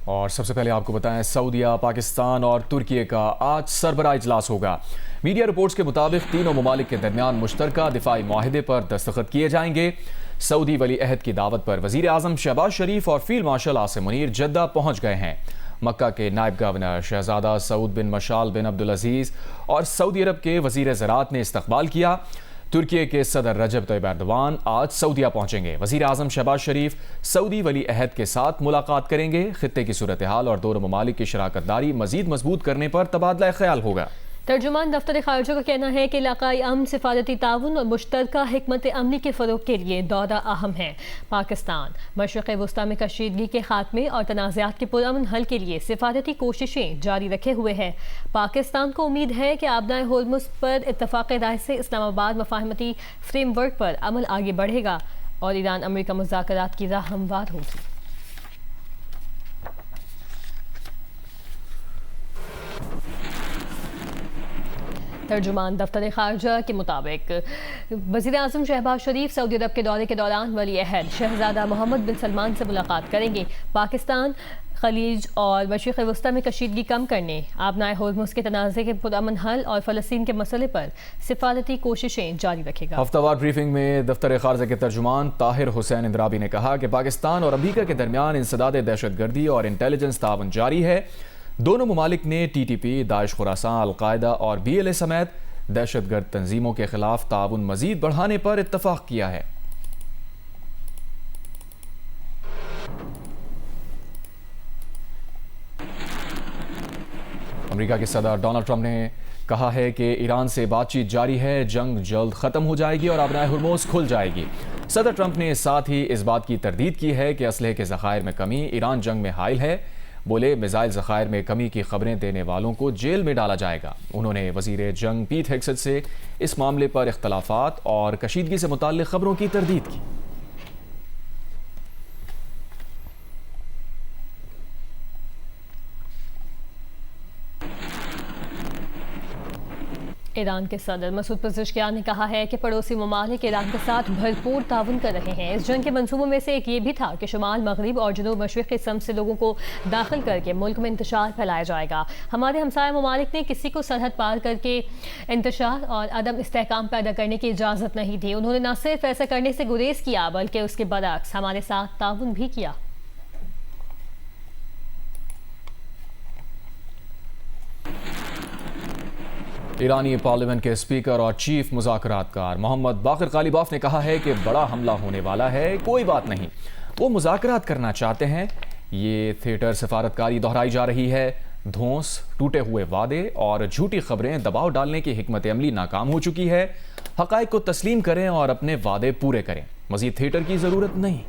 और सबसे पहले आपको बताएं, सऊदीया, पाकिस्तान और तुर्की का आज सरबराह इजलास होगा। मीडिया रिपोर्ट्स के मुताबिक तीनों ममालिक के दरमियान मुश्तरका दिफाई मुआहदे पर दस्तखत किए जाएंगे। सऊदी वली अहद की दावत पर वजीर आजम शहबाज शरीफ और फील्ड मार्शल आसिम मुनीर जद्दा पहुंच गए हैं। मक्का के नायब गवर्नर शहजादा सऊद बिन मशाल बिन अब्दुल अजीज और सऊदी अरब के वजीर ज़राअत ने इस्तकबाल किया। तुर्की के सदर रजब तैयब एर्दोआन आज सऊदीया पहुंचेंगे। वजीर आजम शहबाज शरीफ सऊदी वली अहद के साथ मुलाकात करेंगे। खित्ते की सूरत हाल और दोनों ममालिक की शराकत दारी मजीद मजबूत करने पर तबादला ख्याल होगा। तर्जुमान दफ्तर खारजा का कहना है कि इलाकाई अमन, सिफारती ताउन और मुश्तरका हिकमत अमली के फ़रोग के लिए दौरा अहम है। पाकिस्तान मशरिक़ वस्ता में कशीदगी के खात्मे और तनाज़ात के पुरअमन हल के लिए सिफारती कोशिशें जारी रखे हुए है। पाकिस्तान को उम्मीद है कि आबनाए होर्मुज़ पर इत्तफ़ाक़ राय से इस्लामाबाद मफ़ाहमती फ्रेमवर्क पर अमल आगे बढ़ेगा और ईरान अमेरिका मुज़ाकरात की राह हमवार होगी। तर्जुमान दफ्तर खारजा के मुताबिक वज़ीर आज़म शहबाज शरीफ सऊदी अरब के दौरे के दौरान वली अहद शहजादा मोहम्मद बिन सलमान से मुलाकात करेंगे। पाकिस्तान खलीज और मशरिक़ वस्ता में कशीदगी कम करने, आबनाए होर्मुज़ के तनाज़े के पुरअमन हल और फ़लस्तीन के मसले पर सिफारती कोशिशें जारी रखेगा। हफ्तावार ब्रीफिंग में दफ्तर खारजा के तर्जुमान ताहिर हुसैन इंद्राबी ने कहा कि पाकिस्तान और अमरीका के दरमियान इंसदाद दहशतगर्दी और इंटेलिजेंस ताउन जारी है। दोनों ममालिक ने TTP, दाइश खुरासान, अलकायदा और BLA समेत दहशतगर्द तंजीमों के खिलाफ ताउन मजीद बढ़ाने पर इत्तफाक किया है। अमेरिका के सदर डोनाल्ड ट्रंप ने कहा है कि ईरान से बातचीत जारी है, जंग जल्द खत्म हो जाएगी और आबनाए हुर्मुज़ खुल जाएगी। सदर ट्रंप ने साथ ही इस बात की तरदीद की है कि असलहे के ज़खायर में कमी ईरान जंग में हाइल है। बोले, मिसाइल ज़खायर में कमी की खबरें देने वालों को जेल में डाला जाएगा। उन्होंने वजीर जंग पीट हेग्सेट से इस मामले पर इख्तलाफात और कशीदगी से मुताल्लिक़ खबरों की तरदीद की। ईरान के सदर मसूद पेज़ेश्कियान ने कहा है कि पड़ोसी ममालिक ईरान के साथ भरपूर ताउन कर रहे हैं। इस जंग के मंसूबों में से एक ये भी था कि शुमाल, मगरिब और जनूब मशरिक़ के सम से लोगों को दाखिल करके मुल्क में इंतशार फैलाया जाएगा। हमारे हमसाया ममालिक ने किसी को सरहद पार करके इंतशार और अदम इस्तेहकाम पैदा करने की इजाज़त नहीं दी। उन्होंने न सिर्फ ऐसा करने से गुरेज किया बल्कि उसके बरअक्स हमारे साथ ताउन भी किया। ईरानी पार्लियामेंट के स्पीकर और चीफ मुज़ाकरातकार मोहम्मद बाक़िर ग़ालिबाफ ने कहा है कि बड़ा हमला होने वाला है, कोई बात नहीं, वो मुज़ाकरात करना चाहते हैं। ये थिएटर सफारतकारी दोहराई जा रही है। धौंस, टूटे हुए वादे और झूठी खबरें दबाव डालने की हिकमत अमली नाकाम हो चुकी है। हक़ाइक़ को तस्लीम करें और अपने वादे पूरे करें। मज़ीद थिएटर की ज़रूरत नहीं।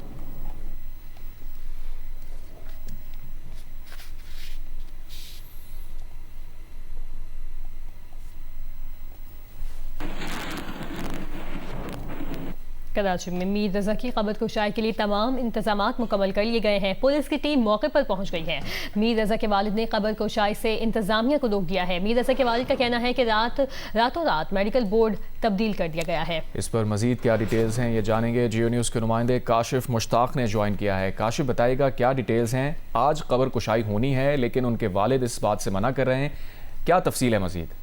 कराची में मीर रज़ा की कब्र कुशाई के लिए तमाम इंतजामात मुकम्मल कर लिए गए हैं। पुलिस की टीम मौके पर पहुंच गई है। मीर रज़ा के वालिद ने कब्र कुशाई से इंतजामिया को रोक दिया है। मीर रज़ा के वालिद का कहना है कि रातों रात मेडिकल बोर्ड तब्दील कर दिया गया है। इस पर मजीद क्या डिटेल्स हैं ये जानेंगे। जियो न्यूज़ के नुमाइंदे काशिफ मुश्ताक ने ज्वाइन किया है। काशिफ, बताइएगा क्या डिटेल्स हैं। आज कब्र कुशाई होनी है लेकिन उनके वालिद इस बात से मना कर रहे हैं, क्या तफसील है मजीद?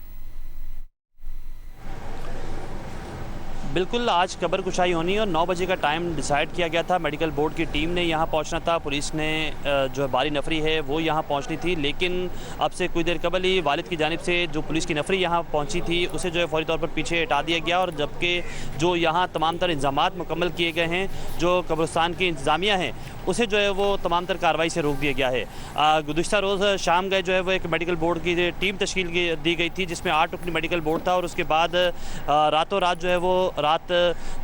बिल्कुल, आज कब्र कुशाई होनी है और 9 बजे का टाइम डिसाइड किया गया था। मेडिकल बोर्ड की टीम ने यहाँ पहुँचना था, पुलिस ने जो है बारी नफरी है वो यहाँ पहुँचनी थी, लेकिन अब से कुछ देर कबल ही वालिद की जानिब से जो पुलिस की नफरी यहाँ पहुँची थी उसे जो है फौरी तौर पर पीछे हटा दिया गया। और जबकि जो यहाँ तमाम तर इंतजामात मुकम्मल किए गए हैं, जो कब्रिस्तान की इंतज़ामिया हैं उसे जो है वो तमाम तर कार्रवाई से रोक दिया गया है। गुज़िश्ता रोज़ शाम गए जो है वो एक मेडिकल बोर्ड की टीम तश्कील दी गई थी जिसमें 8 रुकनी मेडिकल बोर्ड था और उसके बाद रातों रात जो है वो रात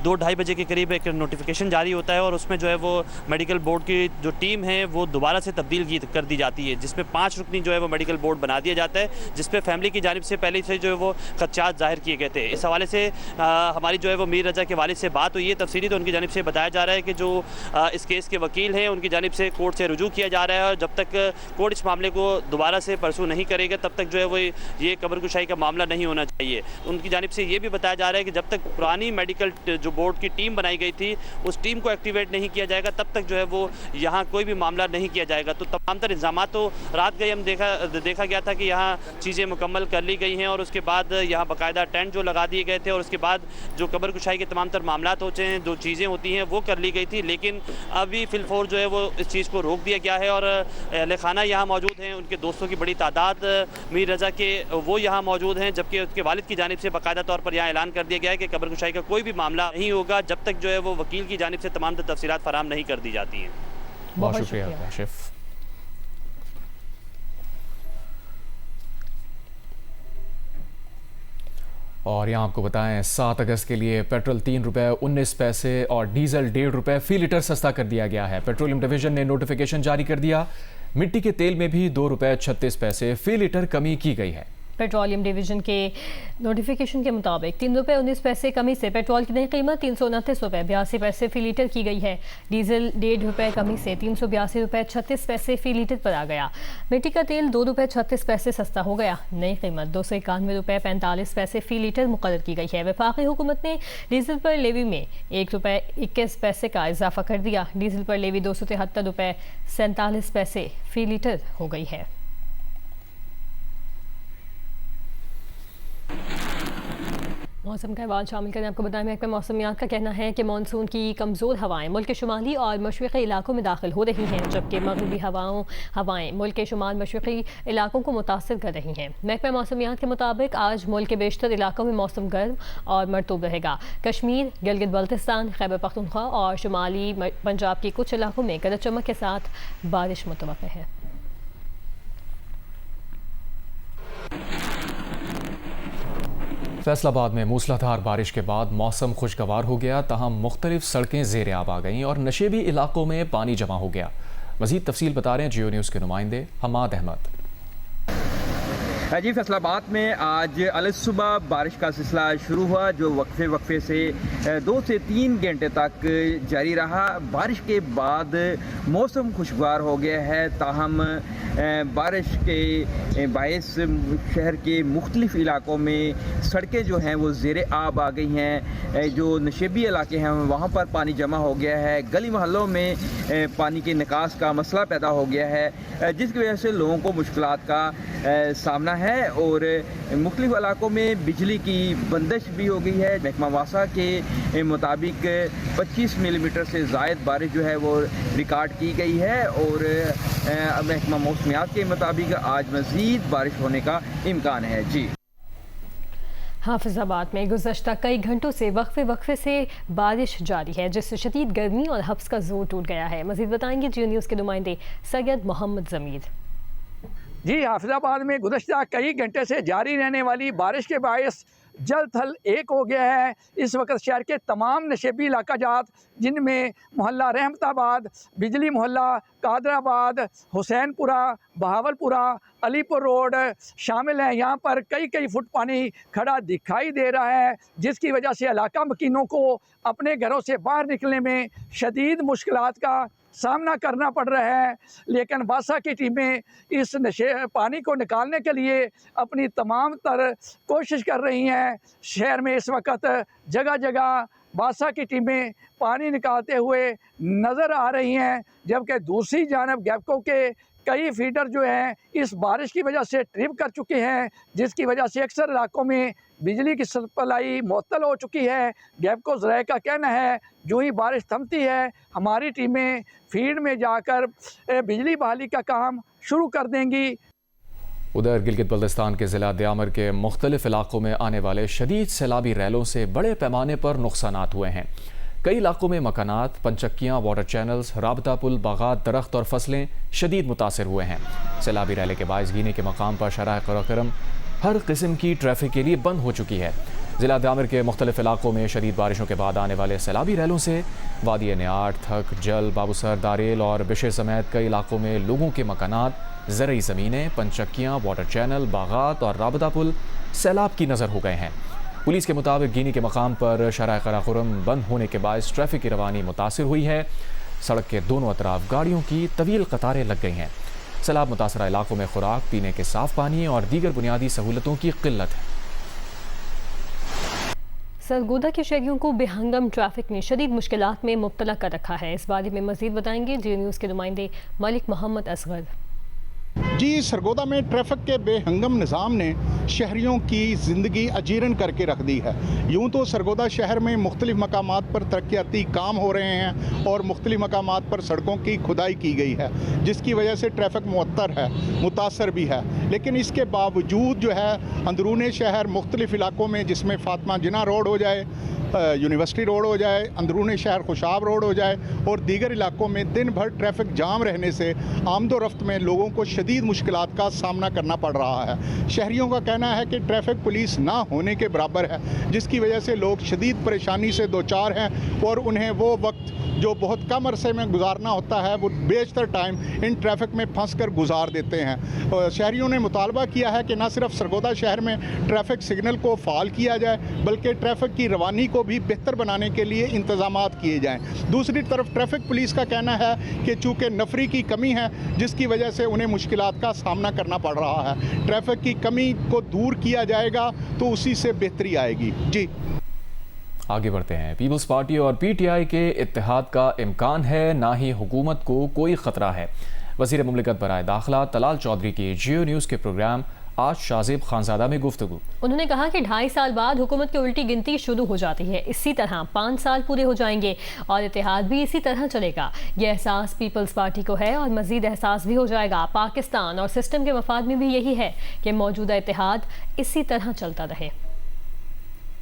2-2:30 बजे के करीब एक नोटिफिकेशन जारी होता है और उसमें जो है वो मेडिकल बोर्ड की जो टीम है वो दोबारा से तब्दील कर दी जाती है, जिसमें 5 रुकनी जो है वो मेडिकल बोर्ड बना दिया जाता है, जिसपे फैमिली की जानिब से पहले से जो है वो खदशात जाहिर किए गए थे। इस हवाले से हमारी जो है वो मीर रज़ा के वालिद से बात हुई है। तफसीली तो उनकी जानिब से बताया जा रहा है कि जो इस केस के वकील वकील हैं उनकी जानिब से कोर्ट से रुजू किया जा रहा है और जब तक कोर्ट इस मामले को दोबारा से परसू नहीं करेगा तब तक जो है वो ये कब्र कुशाई का मामला नहीं होना चाहिए। उनकी जानिब से ये भी बताया जा रहा है कि जब तक पुरानी मेडिकल जो बोर्ड की टीम बनाई गई थी उस टीम को एक्टिवेट नहीं किया जाएगा तब तक जो है वो यहाँ कोई भी मामला नहीं किया जाएगा। तो तमाम तर इंतजाम तो रात गए हम देखा गया था कि यहाँ चीज़ें मुकम्मल कर ली गई हैं और उसके बाद यहाँ बाकायदा टेंट जो लगा दिए गए थे और उसके बाद जो कब्र कुशाई के तमाम तर मामला होते हैं जो चीज़ें होती हैं वो कर ली गई थी। लेकिन अभी फिलफोर जो है वो इस चीज़ को रोक दिया गया है और अहले खाना यहाँ मौजूद हैं, उनके दोस्तों की बड़ी तादाद मीर रज़ा के वो यहाँ मौजूद हैं, जबकि उसके वालिद की जानिब से बाकायदा तौर पर यहाँ ऐलान कर दिया गया है कि कब्र कुशाई का कोई भी मामला नहीं होगा जब तक जो है वो वकील की जानिब से तमाम तफसीलात फराहम नहीं कर दी जाती हैं। बहुत शुक्रिया काशिफ। और यहाँ आपको बताएं 7 अगस्त के लिए पेट्रोल 3 रुपये 19 पैसे और डीजल 1.5 रुपये फी लीटर सस्ता कर दिया गया है। पेट्रोलियम डिवीजन ने नोटिफिकेशन जारी कर दिया। मिट्टी के तेल में भी 2 रुपये 36 पैसे फी लीटर कमी की गई है। पेट्रोलियम डिवीजन के नोटिफिकेशन के मुताबिक 3 रुपये 19 पैसे कमी से पेट्रोल की नई कीमत 329 रुपये 82 पैसे फी लीटर की गई है। डीजल 1.5 रुपये कमी से 382 रुपये 36 पैसे फी लीटर पर आ गया। मिट्टी का तेल 2 रुपये 36 पैसे सस्ता हो गया। नई कीमत 291 रुपये 45 पैसे फी लीटर मुकर्रर की गई है। वफाकी हुकूमत ने डीजल पर लेवी में 1 रुपये 21 पैसे का इजाफा कर दिया। डीजल पर लेवी 273 रुपये 47 पैसे फी लीटर हो गई है। मौसम का अहवाल शामिल करें। आपको बताएं महकमा मौसमियात का कहना है कि मानसून की कमज़ोर हवाएं मुल्क के शुमाली और मशरक़ी इलाकों में दाखिल हो रही हैं, जबकि मगरबी हवाएं मुल्क के शुमाल मशरक़ी इलाकों को मुतासर कर रही हैं। महकमा मौसमियात के मुताबिक आज मुल्क के बेशतर इलाकों में मौसम गर्म और मरतूब रहेगा। कश्मीर, गिलगित बल्तिस्तान, खैबर पख्तूनख्वा और शुमाली पंजाब के कुछ इलाकों में गरज चमक के साथ बारिश मुतवक्किल है। फैसलाबाद में मूसलाधार बारिश के बाद मौसम खुशगवार हो गया, तहम मुख्तलिफ सड़कें ज़ेर आब आ गईं और नशेबी इलाकों में पानी जमा हो गया। मज़ीद तफसील बता रहे हैं जियो न्यूज़ के नुमाइंदे हमाद अहमद। जी, फैसलाबाद में आज अलसुबह बारिश का सिलसिला शुरू हुआ जो वक्फे से 2 से 3 घंटे तक जारी रहा। बारिश के बाद मौसम खुशगवार हो गया है, ताहम बारिश के बायस शहर के मुख्तलिफ इलाकों में सड़कें जो हैं वो ज़ेर आब आ गई हैं। जो नशेबी इलाके हैं वहाँ पर पानी जमा हो गया है। गली मोहल्लों में पानी के निकास का मसला पैदा हो गया है, जिसकी वजह से लोगों को मुश्किलात का सामना है और मुख्तलिफ इलाकों में बिजली की बंदिश भी हो गई है। महकमा वासा के मुताबिक 25 मिलीमीटर से ज़ायद बारिश जो है वो रिकॉर्ड की गई है और महकमा मौसमियात के मुताबिक आज मज़ीद बारिश होने का इम्कान है। जी, हाफिजाबाद में गुज़श्ता कई घंटों से वक्फे से बारिश जारी है, जिससे शदीद गर्मी और हब्स का जोर टूट गया है। मज़ीद बताएंगे जियो न्यूज़ के नुमाइंदे सैयद मोहम्मद ज़मीर। जी, हाफिजाबाद में गुज़श्ता कई घंटे से जारी रहने वाली बारिश के बायस जल थल एक हो गया है। इस वक्त शहर के तमाम नशेबी इलाका जात जिनमें मोहल्ला रहमताबाद, बिजली मोहल्ला, कादराबाद, हुसैनपुरा, बहावलपुरा, अलीपुर रोड शामिल हैं। यहाँ पर कई फुट पानी खड़ा दिखाई दे रहा है, जिसकी वजह से इलाका मकीनों को अपने घरों से बाहर निकलने में शदीद मुश्किलात का सामना करना पड़ रहा है। लेकिन वासा की टीमें इस पानी को निकालने के लिए अपनी तमाम तर कोशिश कर रही हैं। शहर में इस वक्त जगह जगह वासा की टीमें पानी निकालते हुए नज़र आ रही हैं, जबकि दूसरी जानब गैपको के कई फीडर जो हैं इस बारिश की वजह से ट्रिप कर चुके हैं, जिसकी वजह से अक्सर इलाकों में बिजली की सप्लाई मुअत्तल हो चुकी है। गैपको ज़राए का कहना है जो ही बारिश थमती है हमारी टीमें फील्ड में जाकर बिजली बहाली का काम शुरू कर देंगी। उधर गिलगित बल्तिस्तान के ज़िला दयामर के मुख्तलिफ इलाकों में आने वाले शदीद सैलाबी रैलों से बड़े पैमाने पर नुकसानात हुए हैं। कई इलाकों में मकानात, पंचक्कियाँ, वाटर चैनल्स, राबता पुल, बागात, दरख्त और फसलें शदीद मुतासर हुए हैं। सैलाबी रैली के बायस गिनी के मकाम पर शराह कराकरम हर किस्म की ट्रैफिक के लिए बंद हो चुकी है। ज़िला दयामर के मुख्तलिफ इलाकों में शदीद बारिशों के बाद आने वाले सैलाबी रैलों से वादी नियाट, थक, जल, बाबूसर, दारेल और बिशर समेत कई इलाकों में लोगों के मकानात, ज़रई ज़मीनें, पंचक्कियाँ, वाटर चैनल, बागात और राबता पुल सैलाब की नज़र हो गए हैं। पुलिस के मुताबिक गिनी के मकाम पर शराह कराकरम बंद होने के बायस ट्रैफिक की रवानी मुतासिर हुई है। सड़क के दोनों अतराफ गाड़ियों की तवील कतारें लग गई हैं। सैलाब मुतासरा इलाकों में खुराक, पीने के साफ पानी और दीगर बुनियादी सहूलतों की किल्लत है। सरगोदा के शहरियों को बेहंगम ट्रैफिक ने शदीद मुश्किलात में मुब्तला कर रखा है। इस बारे में मजीद बताएंगे जियो न्यूज़ के नुमाइंदे मलिक मोहम्मद असगर। जी, सरगोदा में ट्रैफिक के बेहंगम निज़ाम ने शहरियों की ज़िंदगी अजीरन करके रख दी है। यूँ तो सरगोदा शहर में मुख्तलिफ़ मकामात पर तरक्याती काम हो रहे हैं और मुख्तलिफ़ मकामात पर सड़कों की खुदाई की गई है, जिसकी वजह से ट्रैफिक मुअत्तर है, मुतासर भी है। लेकिन इसके बावजूद जो है अंदरूनी शहर मुख्तलिफ़ इलाकों में, जिसमें फातिमा जिन्ना रोड हो जाए, यूनिवर्सिटी रोड हो जाए, अंदरूनी शहर खुशाब रोड हो जाए और दीगर इलाकों में दिन भर ट्रैफिक जाम रहने से आमदोरफ्त में लोगों को शदीद मुश्किलात का सामना करना पड़ रहा है। शहरियों का कहना है कि ट्रैफिक पुलिस ना होने के बराबर है, जिसकी वजह से लोग शदीद परेशानी से दो चार हैं और उन्हें वो वक्त जो बहुत कम अरसे में गुजारना होता है वो बेशतर टाइम इन ट्रैफिक में फंस कर गुजार देते हैं। शहरियों ने मुतालबा किया है कि न सिर्फ सरगोदा शहर में ट्रैफिक सिग्नल को फ़ाल किया जाए, बल्कि ट्रैफिक की रवानी को भी बेहतर बनाने के लिए इंतज़ामात किए जाएँ। दूसरी तरफ ट्रैफिक पुलिस का कहना है कि चूँकि नफरी की कमी है, जिसकी वजह से उन्हें मुश्किलात का सामना करना पड़ रहा है। ट्रैफिक की कमी को दूर किया जाएगा तो उसी से बेहतरी आएगी। जी आगे बढ़ते हैं। पीपल्स पार्टी और पीटीआई के इत्तेहाद का इम्कान है, ना ही हुकूमत को कोई ख़तरा है। वज़ीर मुमलिकत बराए दाखिला तलाल चौधरी की जियो न्यूज़ के प्रोग्राम आज शाज़िब खानज़ादा में गुफ्तगू। उन्होंने कहा कि 2.5 साल बाद हुकूमत की उल्टी गिनती शुरू हो जाती है। इसी तरह 5 साल पूरे हो जाएंगे और इत्तेहाद भी इसी तरह चलेगा। यह एहसास पीपल्स पार्टी को है और मज़ीद एहसास भी हो जाएगा। पाकिस्तान और सिस्टम के मफाद में भी यही है कि मौजूदा इत्तेहाद इसी तरह चलता रहे।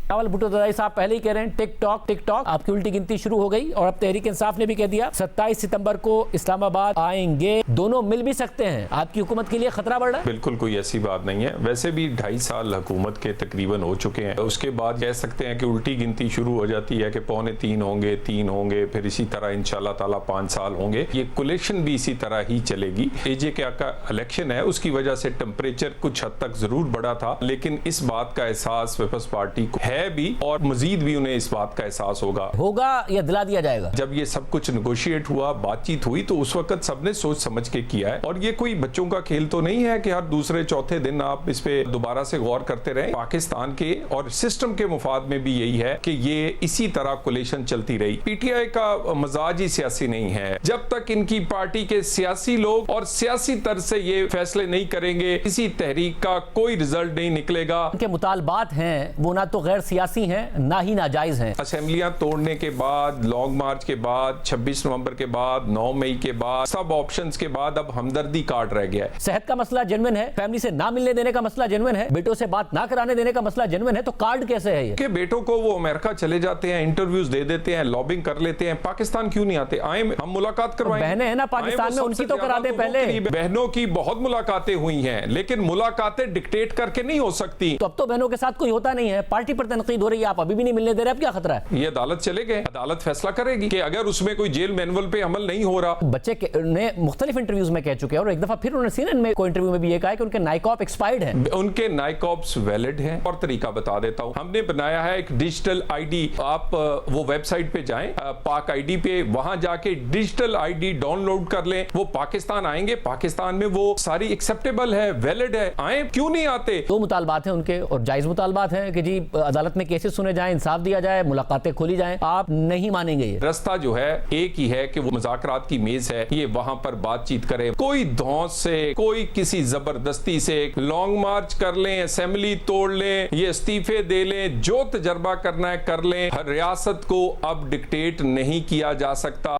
रावल भुट्टो ददाई साहब पहले ही कह रहे हैं टिक टॉक आपकी उल्टी गिनती शुरू हो गई। और अब तहरीक इंसाफ ने भी कह दिया 27 सितंबर को इस्लामाबाद आएंगे, दोनों मिल भी सकते हैं। आपकी हुकूमत के लिए खतरा बढ़ रहा है? बिल्कुल कोई ऐसी बात नहीं है। वैसे भी 2.5 साल हुकूमत के तकरीबन हो चुके हैं। उसके बाद कह सकते हैं कि उल्टी गिनती शुरू हो जाती है कि 2.25 होंगे, 3 होंगे, फिर इसी तरह इंशाल्लाह ताला 5 साल होंगे। ये कोलेशन भी इसी तरह ही चलेगी। एजे का इलेक्शन है, उसकी वजह से टेम्परेचर कुछ हद तक जरूर बढ़ा था, लेकिन इस बात का एहसास पीपल्स पार्टी को है भी और मजीद भी उन्हें इस बात का एहसास होगा या दिला दिया जाएगा। जब ये सब कुछ नेगोशिएट हुआ, बातचीत हुई, तो उस वक्त सबने सोच समझ के किया है। और ये कोई बच्चों का खेल तो नहीं है कि हर दूसरे चौथे दिन आप इस पे दोबारा से गौर करते रहें। पाकिस्तान के और सिस्टम के मुफाद में भी यही है कि ये इसी तरह कोलेशन चलती रही। पीटीआई का मजाज ही सियासी नहीं है। जब तक इनकी पार्टी के सियासी लोग और सियासी तर्ज से ये फैसले नहीं करेंगे, इसी तहरीक का कोई रिजल्ट नहीं निकलेगा। उनके मुतालबात हैं वो ना तो गैर सियासी हैं, ना ही नाजायज हैं। असेंबलियां तोड़ने के बाद, लॉन्ग मार्च के बाद, 26 नवंबर के बाद, 9 मई के बाद, सब ऑप्शंस के बाद अब हमदर्दी कार्ड रह गया है। सेहत का मसला जेन्युइन है, फैमिली से ना मिलने देने का मसला जेन्युइन है, बेटों से बात ना कराने देने का मसला जेन्युइन है, तो कार्ड कैसे है ये? कि बेटों को वो अमेरिका चले जाते हैं, इंटरव्यूज दे देते हैं, लॉबिंग कर लेते हैं, पाकिस्तान क्यों नहीं आते? आए, हम मुलाकात करवाएं। बहनें हैं ना पाकिस्तान में, उनकी तो करा दे पहले। बहनों की बहुत मुलाकातें हुई हैं, लेकिन मुलाकातें डिक्टेट करके नहीं हो सकती। तो अब तो बहनों के साथ कोई होता नहीं है, पार्टी पर तनकीद हो रही है, आप अभी भी नहीं मिलने दे रहे, अब क्या खतरा है? ये अदालत चले गए, अदालत फैसला करेगी कि अगर उसमें कोई जेल मैनुअल पे अमल नहीं हो रहा। बच्चे ने मुख्तलिफ इंटरव्यूज में कह चुके हैं और एक दफा फिर उन्होंने सीएनएन में कोई इंटरव्यू में भी ये कहा कि उनके नाइकॉप एक्सपायर्ड है। उनके नाइकॉप्स वैलिड हैं। और तरीका बता देता हूं, हमने बनाया है एक डिजिटल आईडी। आप वो वेबसाइट पे जाएं, पाक आईडी पे, वहां जाके डिजिटल आईडी डाउनलोड कर लें। वो पाकिस्तान आएंगे, पाकिस्तान में वो सारी एक्सेप्टेबल है, वैलिड है, आए, क्यों नहीं आते? दो मुतालबात हैं उनके और जायज मुतालबात हैं कि जी अदालत में केसेस सुने जाएं, इंसाफ दिया जाए, मुलाकातें खोली जाएं। आप नहीं मानेंगे। ये रास्ता जो है एक ही है कि वो मुज़ाकरात की मेज है, ये वहां पर बातचीत करें। कोई धौंस से, कोई किसी जबरदस्ती से लॉन्ग मार्च कर लें, असेंबली तोड़ लें, ये इस्तीफे दे लें, जो तजर्बा करना है कर लें। हर रियासत को अब डिक्टेट नहीं किया जा सकता।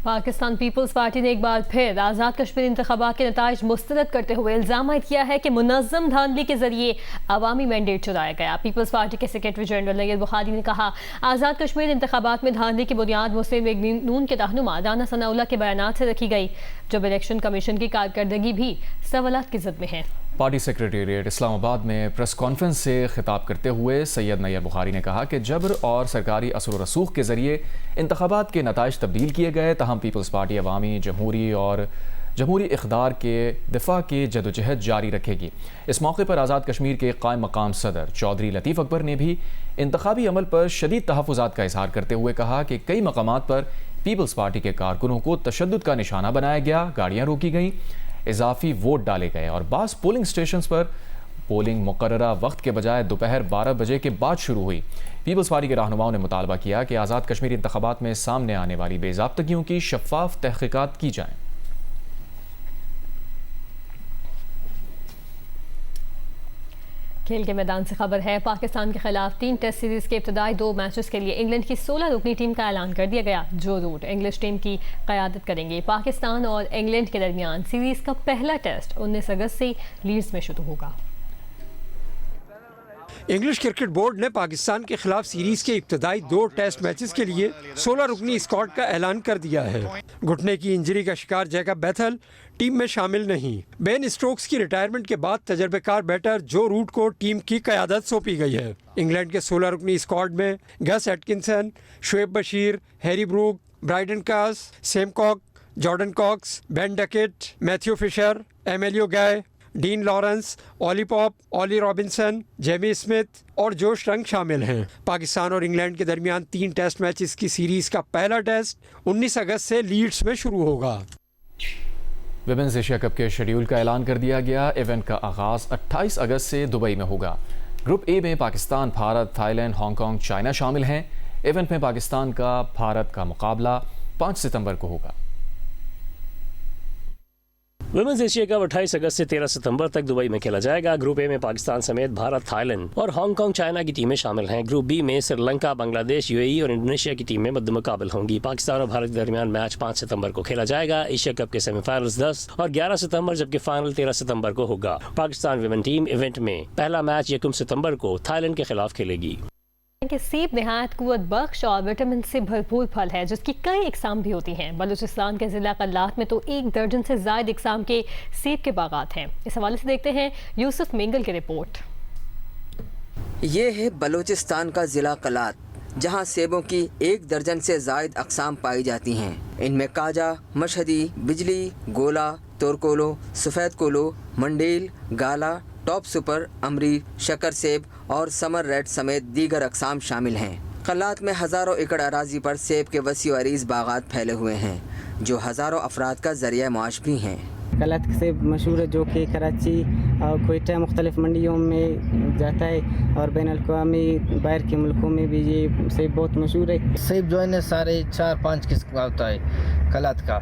पाकिस्तान पीपल्स पार्टी ने एक बार फिर आज़ाद कश्मीर इंतखाबात के नताइज मुस्तरद करते हुए इल्ज़ाम किया है कि मुनज़्ज़म धांधली के जरिए अवामी मैंडेट चुराया गया। पीपल्स पार्टी के सेक्रेटरी जनरल नैयद बुखारी ने कहा, आज़ाद कश्मीर इंतखाबात में धांधली की बुनियाद मुस्लिम लीग नून के रहनुमा राना सनाउल्लाह के बयानात से रखी गई, जब इलेक्शन कमीशन की कारकर्दगी भी सवालात की ज़द में है। पार्टी सेक्रेटेरिएट इस्लामाबाद में प्रेस कॉन्फ्रेंस से खिताब करते हुए सैयद नैयद बुखारी ने कहा कि जबर और सरकारी असर रसूख के जरिए इंतखाबात के नताइज तब्दील किए गए, तहम पीपल्स पार्टी अवामी, जमहूरी और जमहूरी इक़दार के दिफा की जदोजहद जारी रखेगी। इस मौके पर आज़ाद कश्मीर के कायम मकाम सदर चौधरी लतीफ़ अकबर ने भी इंतखाबी अमल पर शदीद तहफ़्फ़ुज़ात का इज़हार करते हुए कहा कि कई मकामात पर पीपल्स पार्टी के कारकुनों को तशद्दुद का निशाना बनाया गया, गाड़ियां रोकी गईं, इजाफी वोट डाले गए और बास पोलिंग स्टेशंस पर पोलिंग मुकर्ररा वक्त के बजाय दोपहर 12 बजे के बाद शुरू हुई। पीपल्स पार्टी के रहनुमाओं ने मुतालबा किया कि आज़ाद कश्मीर इंतखाबात में सामने आने वाली बेज़ाब्तगियों की शफाफ तहकीकात की जाए। खेल के मैदान से खबर है, पाकिस्तान के खिलाफ 3 टेस्ट सीरीज के इब्तदाई 2 मैचेस के लिए इंग्लैंड की 16 रुकनी टीम का ऐलान कर दिया गया। जो रूट इंग्लिश टीम की क़यादत करेंगे। पाकिस्तान और इंग्लैंड के दरमियान सीरीज का पहला टेस्ट 19 अगस्त से लीड्स में शुरू होगा। इंग्लिश क्रिकेट बोर्ड ने पाकिस्तान के खिलाफ सीरीज के इब्तदाई 2 टेस्ट मैचेस के लिए 16 रुकनी स्क्वाड का ऐलान कर दिया है। घुटने की इंजरी का शिकार जैकब बेथल टीम में शामिल नहीं। बेन स्टोक्स की रिटायरमेंट के बाद तजर्बेकार बैटर जो रूट को टीम की क़यादत सौंपी गई है। इंग्लैंड के 16 रुकनी स्क्वाड में Gus Atkinson, Shoaib Bashir, Harry Brook, Brydon Carse, Sam Cook, Jordan Cox, Ben Duckett, Matthew Fisher, Emilio Gay, Dean Lawrence, Ollie Pope, Ollie Robinson, Jamie Smith और जोश रंग शामिल हैं। पाकिस्तान और इंग्लैंड के दरमियान 3 टेस्ट मैचेस की सीरीज का पहला टेस्ट 19 अगस्त से लीड्स में शुरू होगा। विमेंस एशिया कप के शेड्यूल का ऐलान कर दिया गया। इवेंट का आगाज 28 अगस्त से दुबई में होगा। ग्रुप ए में Pakistan, Bharat, Thailand, Hong Kong, China शामिल हैं। इवेंट में पाकिस्तान का भारत का मुकाबला 5 सितंबर को होगा। विमेंस एशिया कप 28 अगस्त से 13 सितंबर तक दुबई में खेला जाएगा। ग्रुप ए में पाकिस्तान समेत भारत, थाईलैंड और हांगकांग, चाइना की टीमें शामिल हैं। ग्रुप बी में श्रीलंका, बांग्लादेश, यूएई और इंडोनेशिया की टीमें मद्देमुकाबल होंगी। पाकिस्तान और भारत के दरमियान मैच 5 सितंबर को खेला जाएगा। एशिया कप के सेमीफाइनल्स 10 और 11 सितंबर जबकि फाइनल 13 सितंबर को होगा। पाकिस्तान विमेन टीम इवेंट में पहला मैच 1 सितंबर को थाईलैंड के खिलाफ खेलेगी। कि सेब नहायत कुव्वत बख्श और विटामिन से भरपूर फल है, जिसकी कई इकसाम भी होती हैं। बलूचिस्तान के ज़िला कल्लात में तो 1 दर्जन से ज़ायद इकसाम के सेब के बागात हैं। इस हवाले से देखते हैं यूसुफ मेंगल की रिपोर्ट। ये है बलूचिस्तान का ज़िला कल्लात, जहाँ सेबों की 1 दर्जन से ज़ायद अकसाम पाई जाती हैं। इनमें काजा, मशहदी, बिजली, गोला, तोरकोलो, सफ़ेद कोलो, मंडेल, गाला, टॉप सुपर, अमरी, शक्कर सेब और समर रेड समेत दीगर अकसाम शामिल हैं। कल्लात में हज़ारों एकड़ अराजी पर सेब के वसी व अरीज़ बागात फैले हुए हैं, जो हज़ारों अफराद का ज़रिया माश भी हैं। कल्लात का सेब मशहूर है, जो कि कराची और कोयटा मुख्तलिफ मंडियों में जाता है और बैन अल-अक़वामी बाहर के मुल्कों में भी ये सेब बहुत मशहूर है। सेब जो है ना सारे 4-5 किस्म का होता है कल्लात का,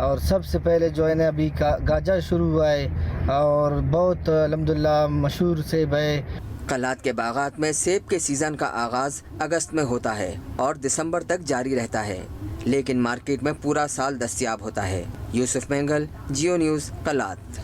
और सबसे पहले जो है ना अभी गाजा शुरू हुआ है और बहुत अल्हम्दुलिल्लाह मशहूर सेब है। कल्लात के बागात में सेब के सीज़न का आगाज़ अगस्त में होता है और दिसंबर तक जारी रहता है, लेकिन मार्केट में पूरा साल दस्तयाब होता है। यूसुफ मेंगल, जियो न्यूज़, कल्लात।